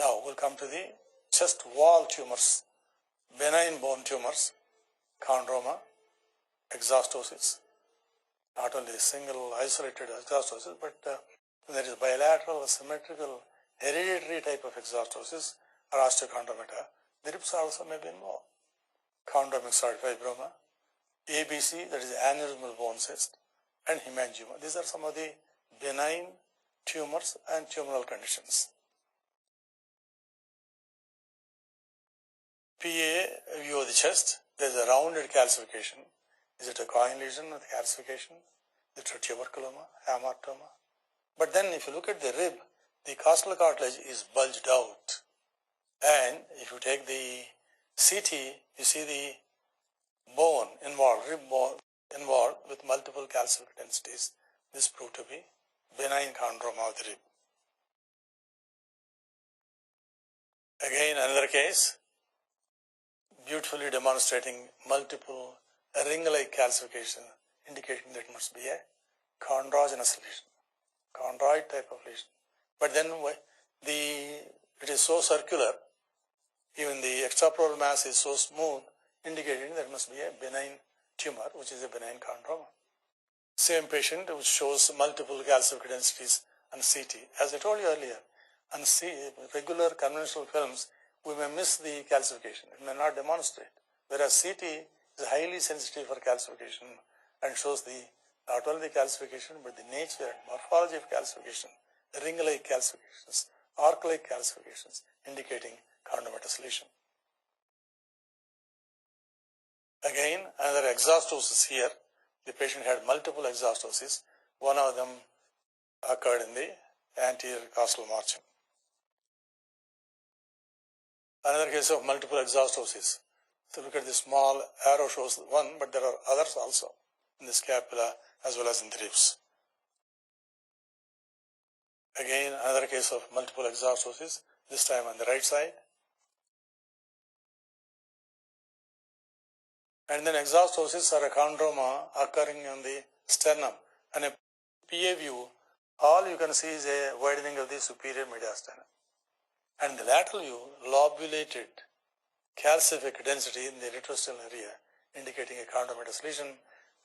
Now we'll come to the chest wall tumors, benign bone tumors, chondroma, exhastosis. Not only single isolated exhastosis, but there is bilateral, symmetrical, hereditary type of exhastosis or osteochondromata. The ribs also may be involved. Chondromyxoid fibroma, ABC, that is aneurysmal bone cyst, and hemangioma. These are some of the benign tumors and tumoral conditions. PA view of the chest, there is a rounded calcification. Is it a coin lesion with calcification? Is it a tuberculoma, hamartoma? But then if you look at the rib, the costal cartilage is bulged out. And if you take the CT, you see the bone involved, rib bone involved with multiple calcific densities. This proved to be benign chondroma of the rib. Again, another case, beautifully demonstrating multiple ring-like calcification, indicating that it must be a chondrogenous lesion, chondroid type of lesion. But then it is so circular, even the extrapleural mass is so smooth, indicating that it must be a benign tumor, which is a benign chondroma. Same patient which shows multiple calcific densities on CT. As I told you earlier, on regular conventional films, we may miss the calcification. It may not demonstrate. Whereas CT is highly sensitive for calcification and shows not only the calcification, but the nature and morphology of calcification, ring-like calcifications, arc-like calcifications, indicating chondromatous lesion. Again, another exhastosis here. The patient had multiple exhastosis. One of them occurred in the anterior costal margin. Another case of multiple exhastosis. So look at the small arrow shows one, but there are others also in the scapula as well as in the ribs. Again, another case of multiple exhastosis, this time on the right side. And then exhastosis or a chondroma occurring on the sternum. And a PA view, all you can see is a widening of the superior mediastinum. And the lateral view, lobulated calcific density in the retrosternal area, indicating a chondromatous lesion.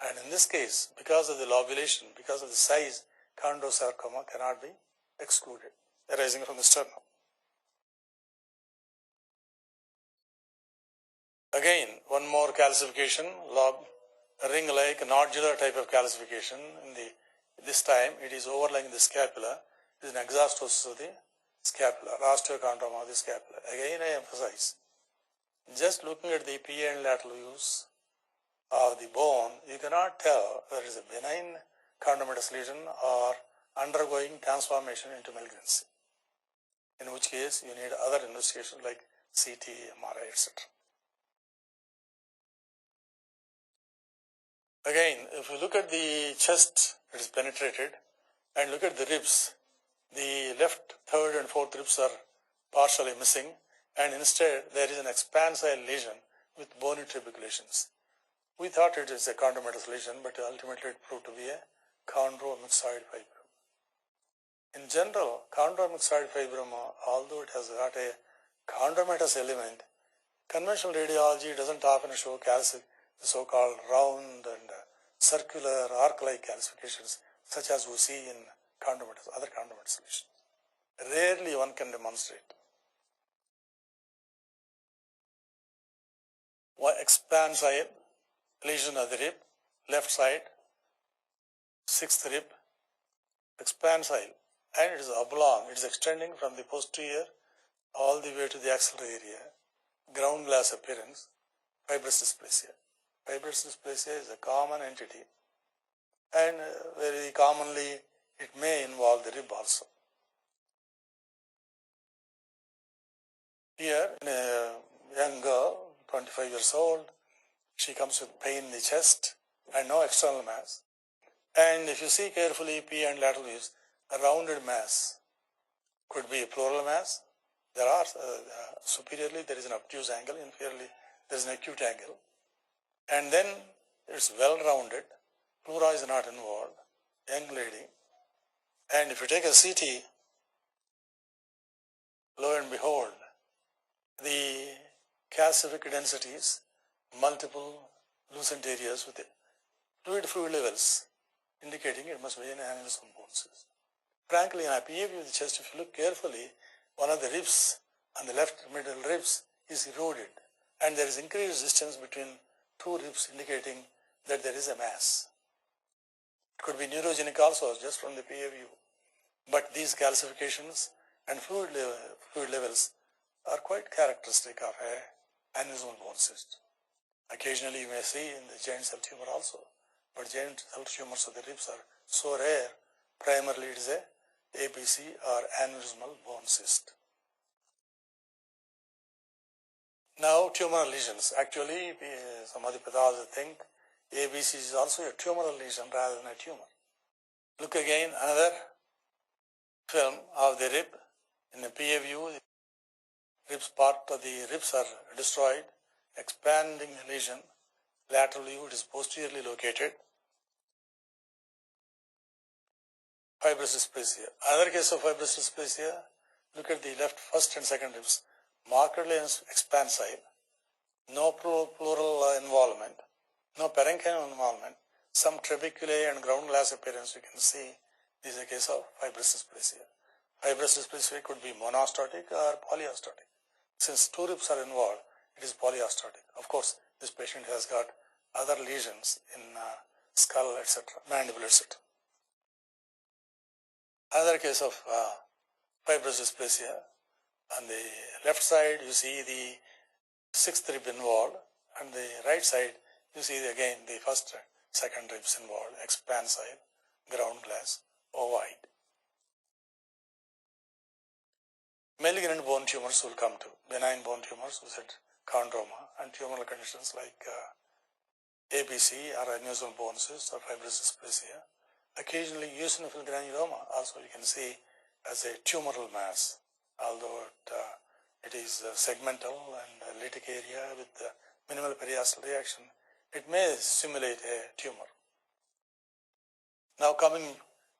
And in this case, because of the lobulation, because of the size, chondrosarcoma cannot be excluded, arising from the sternum. Again, one more calcification, ring-like nodular type of calcification. This time it is overlying the scapula. It is an exhastosis of the scapula, osteochondroma of the scapula. Again, I emphasize, just looking at the PA and lateral views of the bone, you cannot tell whether it is a benign chondromatous lesion or undergoing transformation into malignancy, in which case you need other investigations like CT, MRI, etc. Again, if you look at the chest, it is penetrated, and look at the ribs, the left, third, and fourth ribs are partially missing, and instead there is an expansile lesion with bony trabeculations. We thought it is a chondromatous lesion, but ultimately it proved to be a chondromyxoid fibroma. In general, chondromyxoid fibroma, although it has got a chondromatous element, conventional radiology doesn't often show the so-called round and circular arc-like calcifications, such as we see in other chondromatous lesions. Rarely one can demonstrate. One expansile lesion of the rib, left side, sixth rib, expansile, and it is oblong. It is extending from the posterior all the way to the axillary area, ground glass appearance, fibrous dysplasia. Fibrous dysplasia is a common entity, and very commonly it may involve the rib also. Here, in a young girl, 25 years old, she comes with pain in the chest and no external mass. And if you see carefully, PA and lateral views, a rounded mass could be a pleural mass. There are, superiorly there is an obtuse angle, inferiorly there is an acute angle. And then it's well rounded, pleura is not involved, young lady. And if you take a CT, lo and behold, the calcific densities, multiple lucent areas with fluid levels, indicating it must be an aneurysm bone cyst. Frankly, in a PA view of the chest, if you look carefully, one of the ribs on the left middle ribs is eroded, and there is increased distance between two ribs, indicating that there is a mass. It could be neurogenic also, just from the PA view. But these calcifications and fluid levels are quite characteristic of an aneurysmal bone cyst. Occasionally you may see in the giant cell tumor also, but giant cell tumors of the ribs are so rare, primarily it is a ABC or aneurysmal bone cyst. Now tumoral lesions. Actually, some of the pathologists think ABC is also a tumoral lesion rather than a tumor. Look again, another film of the rib. In the PA view, the ribs part of the ribs are destroyed, expanding the lesion. Lateral view, it is posteriorly located. Fibrous dysplasia. Another case of fibrous dysplasia, look at the left first and second ribs, markedly expansive, no pleural involvement, no parenchymal involvement, some trabeculae and ground glass appearance you can see. This is a case of fibrous dysplasia. Fibrous dysplasia could be monostotic or polyostotic. Since two ribs are involved, it is polyostotic. Of course, this patient has got other lesions in skull, etc., mandible, etc. Another case of fibrous dysplasia. On the left side, you see the sixth rib involved, and the right side, you see again the first, second ribs involved, expansive, ground glass, ovoid. Malignant bone tumors will come to. Benign bone tumors, we said chondroma, and tumoral conditions like ABC or aneurysmal bone cyst or fibrous dysplasia. Occasionally, eosinophil granuloma also you can see as a tumoral mass, although it is segmental and lytic area with minimal periostal reaction. It may simulate a tumor. Now coming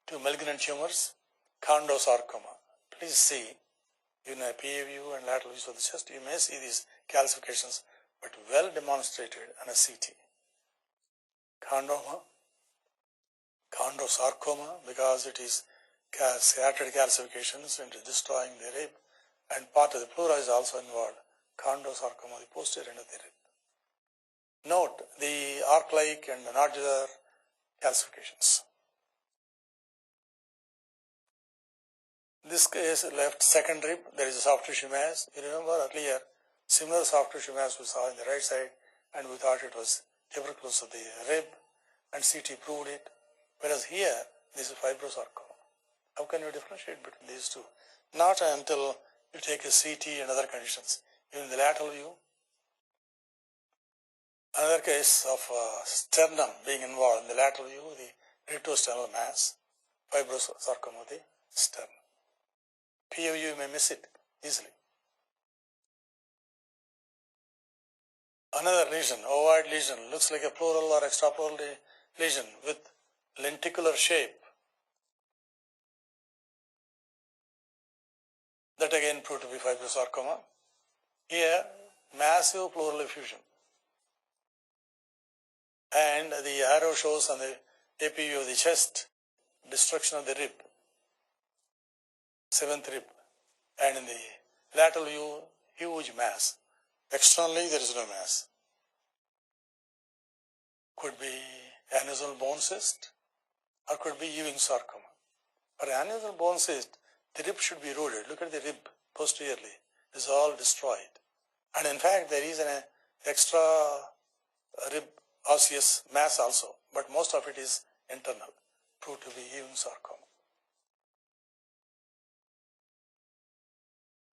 to malignant tumors, chondrosarcoma. Please see, in a PA view and lateral views of the chest, you may see these calcifications, but well demonstrated on a CT. Chondrosarcoma, because it is scattered calcifications and destroying the rib, and part of the pleura is also involved. Chondrosarcoma, the posterior end of the rib. Note the arc-like and nodular calcifications. This case, left second rib, there is a soft tissue mass. You remember earlier, similar soft tissue mass we saw in the right side, and we thought it was tuberculosis of the rib, and CT proved it. Whereas here, this is fibrosarcoma. How can you differentiate between these two? Not until you take a CT and other conditions. In the lateral view, another case of sternum being involved in the lateral view, the retrosternal mass, fibrosarcoma of the sternum. PA view, you may miss it easily. Another lesion, ovoid lesion, looks like a pleural or extrapleural lesion with lenticular shape. That again proved to be fibrosarcoma. Here, massive pleural effusion. And the arrow shows on the AP view of the chest, destruction of the rib, seventh rib. And in the lateral view, huge mass. Externally, there is no mass. Could be aneurysmal bone cyst, or could be Ewing sarcoma. For aneurysmal bone cyst, the rib should be eroded. Look at the rib posteriorly. It is all destroyed. And in fact, there is an extra rib osseous mass also, but most of it is internal, proved to be Ewing sarcoma.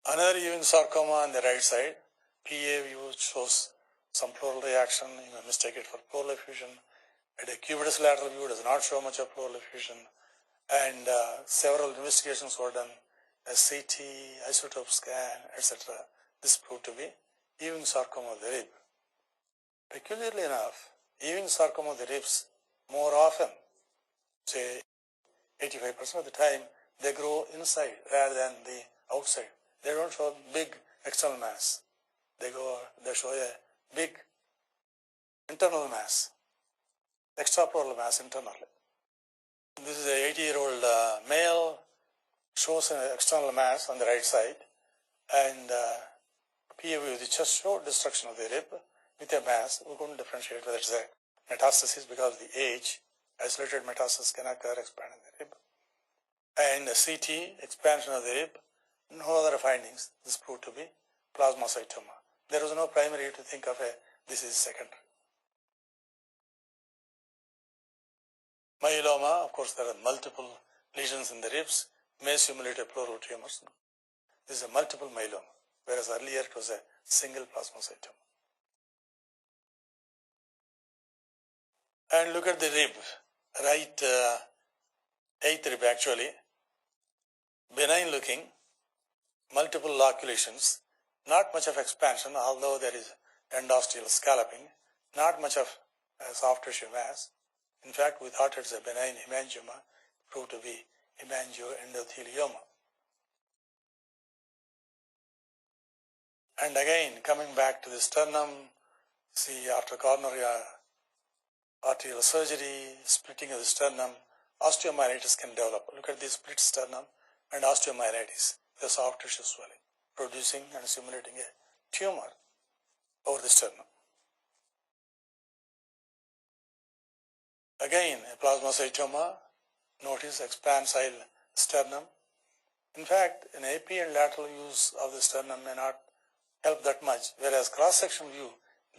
Another Ewing sarcoma on the right side, PA view shows some pleural reaction. You may mistake it for pleural effusion. At a cubitus lateral view, does not show much of pleural effusion. And several investigations were done, a CT, isotope scan, etc. This proved to be Ewing sarcoma of the rib. Peculiarly enough, Ewing sarcoma of the ribs more often, say 85% of the time, they grow inside rather than the outside. they don't show big external mass. They show a big internal mass, extrapleural mass internally. This is a 80-year-old male, shows an external mass on the right side, and PAV of the chest showed destruction of the rib with a mass. We couldn't differentiate whether it's a metastasis because of the age. Isolated metastasis can occur expanding the rib. And a CT, expansion of the rib, no other findings. This proved to be plasmacytoma. There was no primary to think of this is secondary. Myeloma, of course, there are multiple lesions in the ribs, may simulate a pleural tumors. This is a multiple myeloma, whereas earlier it was a single plasmacytoma. And look at the rib, right eighth rib actually, benign looking, multiple loculations, not much of expansion, although there is endosteal scalloping, not much of soft tissue mass. In fact, we thought it's a benign hemangioma, proved to be hemangioendothelioma. And again, coming back to the sternum, see after coronary arterial surgery, splitting of the sternum, osteomyelitis can develop. Look at this split sternum and osteomyelitis, the soft tissue swelling, producing and simulating a tumor over the sternum. Again, a plasmacytoma, notice expansile sternum. In fact, an AP and lateral use of the sternum may not help that much, whereas cross-section view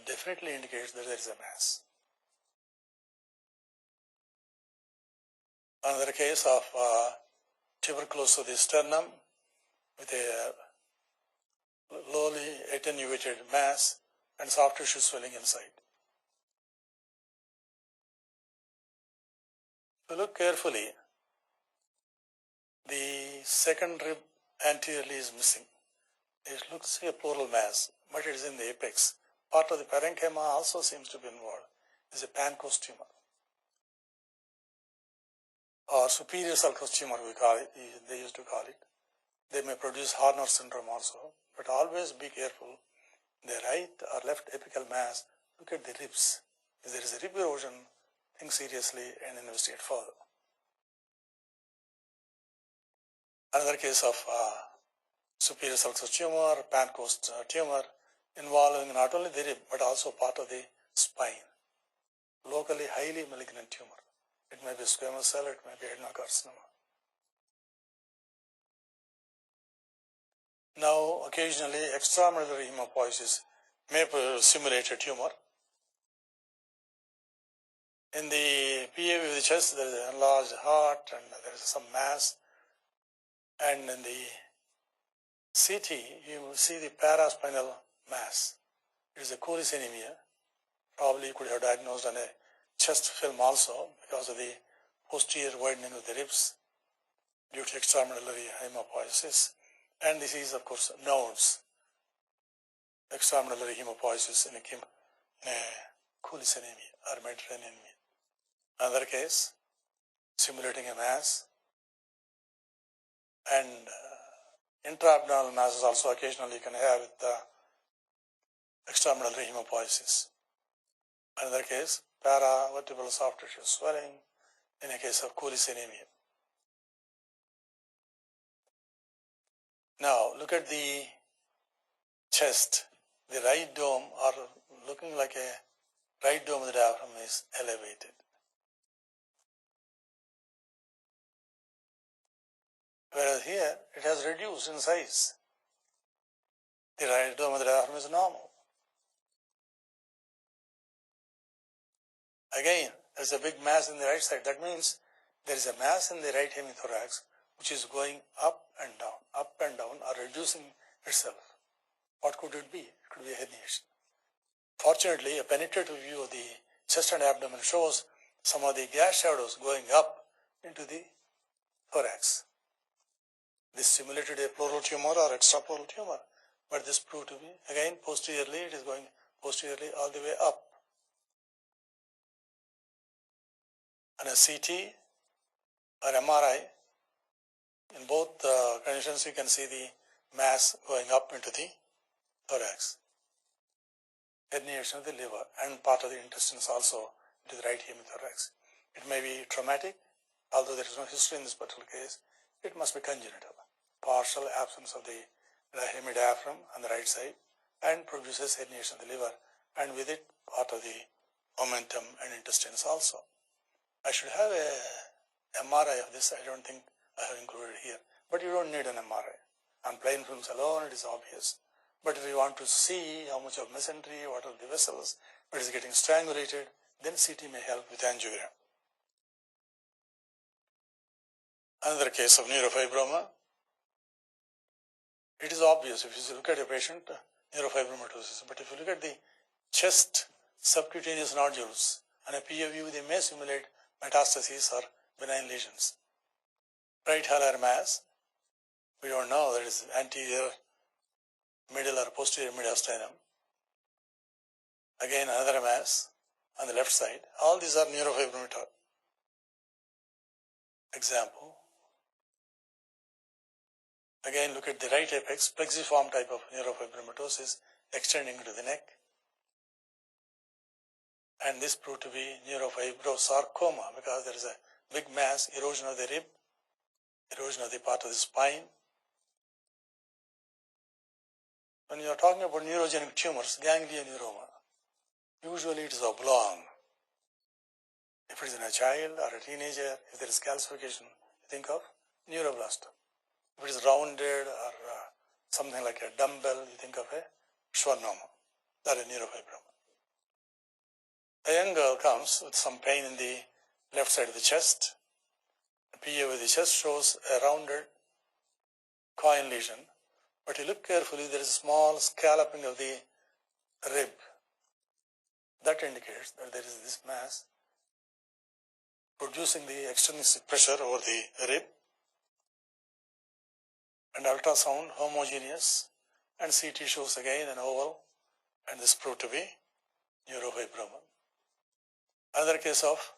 definitely indicates that there is a mass. Another case of tuberculosis of the sternum with a lowly attenuated mass and soft tissue swelling inside. If you look carefully, the second rib anteriorly is missing. It looks like a pleural mass, but it is in the apex. Part of the parenchyma also seems to be involved. It is a Pancreas tumor, or superior sulcus tumor we call it, they used to call it. They may produce Horner syndrome also, but always be careful. The right or left apical mass, look at the ribs. If there is a rib erosion, think seriously and investigate further. Another case of superior sulcus tumor, Pancreas tumor, involving not only the rib but also part of the spine. Locally highly malignant tumor. It may be squamous cell, it may be adenocarcinoma. Now, occasionally extramedullary hematopoiesis may simulate a tumor. In the PAV of the chest, there is an enlarged heart and there is some mass. And in the CT, you will see the paraspinal mass. It is a cholecynemia. Probably you could have diagnosed on a chest film also because of the posterior widening of the ribs due to extramedullary hematopoiesis. And this is, of course, nodes, extramedullary hematopoiesis in a cholecynemia or Mediterranean. Another case, simulating a mass. And intra-abdominal masses also occasionally can have with extramedullary hematopoiesis. Another case, paravertebral soft tissue swelling in a case of cholecynemia. Now, look at the chest. The right dome, or looking like a right dome of the diaphragm, is elevated. Whereas here, it has reduced in size. The right dome of the diaphragm is normal. Again, there's a big mass in the right side. That means there is a mass in the right hemithorax which is going up and down, or reducing itself. What could it be? It could be a herniation. Fortunately, a penetrative view of the chest and abdomen shows some of the gas shadows going up into the thorax. This simulated a pleural tumor or extrapleural tumor, but this proved to be, again, posteriorly, it is going posteriorly all the way up. And a CT or MRI, in both conditions you can see the mass going up into the thorax, herniation of the liver and part of the intestines also into the right hemithorax. It may be traumatic, although there is no history in this particular case. It must be congenital, partial absence of the hemidiaphragm on the right side, and produces herniation of the liver, and with it part of the omentum and intestines also. I should have a MRI of this. I don't think I have included here, but you don't need an MRI. On plain films alone, it is obvious. But if you want to see how much of mesentery, what are the vessels, what is getting strangulated, then CT may help with angiogram. Another case of neurofibroma. It is obvious if you look at a patient, neurofibromatosis, but if you look at the chest subcutaneous nodules and a POV, they may simulate metastases or benign lesions. Right hilar mass, we don't know, that is anterior, middle or posterior mediastinum. Again, another mass on the left side. All these are neurofibromatosis. Example. Again, look at the right apex, plexiform type of neurofibromatosis extending to the neck. And this proved to be neurofibrosarcoma because there is a big mass, erosion of the rib, erosion of the part of the spine. When you are talking about neurogenic tumors, Ganglia neuroma, usually it is oblong. If it is in a child or a teenager, if there is calcification, you think of neuroblastoma. If it is rounded or something like a dumbbell, you think of a schwannoma, that is neurofibroma. A young girl comes with some pain in the left side of the chest. The PA with the chest shows a rounded coin lesion, but you look carefully, there is a small scalloping of the rib. That indicates that there is this mass producing the extrinsic pressure over the rib, and ultrasound homogeneous, and CT shows again an oval, and this proved to be neurofibroma. Another case of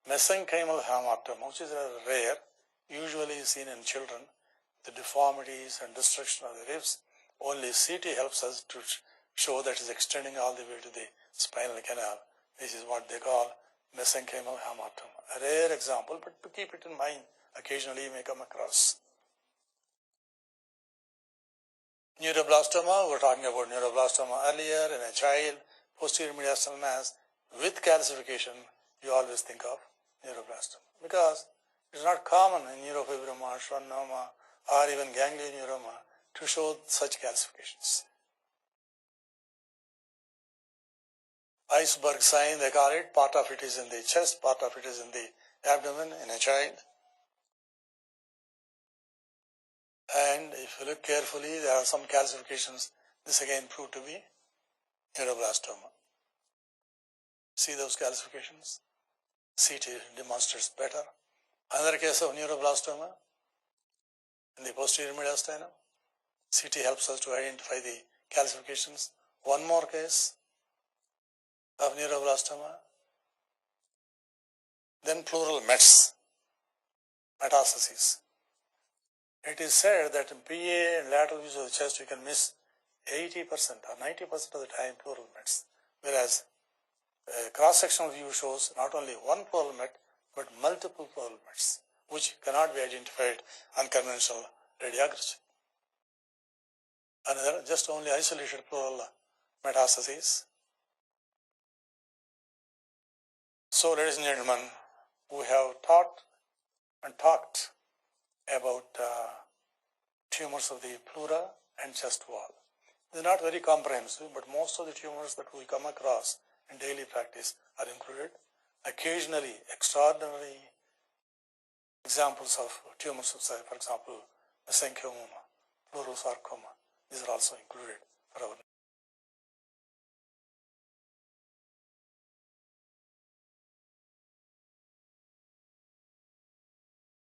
mesenchymal hamartoma, which is rare, usually seen in children, the deformities and destruction of the ribs. Only CT helps us to show that it is extending all the way to the spinal canal. This is what they call mesenchymal hamartoma. A rare example, but to keep it in mind, occasionally you may come across. Neuroblastoma, we were talking about neuroblastoma earlier in a child, posterior mediastinal mass with calcification, you always think of neuroblastoma because it is not common in neurofibroma, schwannoma, or even ganglion neuroma to show such calcifications. Iceberg sign, they call it. Part of it is in the chest, part of it is in the abdomen in a child. And if you look carefully, there are some calcifications. This again proved to be neuroblastoma. See those calcifications? CT demonstrates better. Another case of neuroblastoma in the posterior mediastinum. CT helps us to identify the calcifications. One more case of neuroblastoma. Then pleural mets, metastasis. It is said that in PA and lateral views of the chest, you can miss 80% or 90% of the time pleural mets, whereas a cross-sectional view shows not only one pleural met, but multiple pleural mets, which cannot be identified on conventional radiography. Another, just only isolated pleural metastases. So, ladies and gentlemen, we have taught and talked about tumors of the pleura and chest wall. They are not very comprehensive, but most of the tumors that we come across in daily practice are included. Occasionally, extraordinary examples of tumors of, for example, mesenchyoma, pleural sarcoma, these are also included for our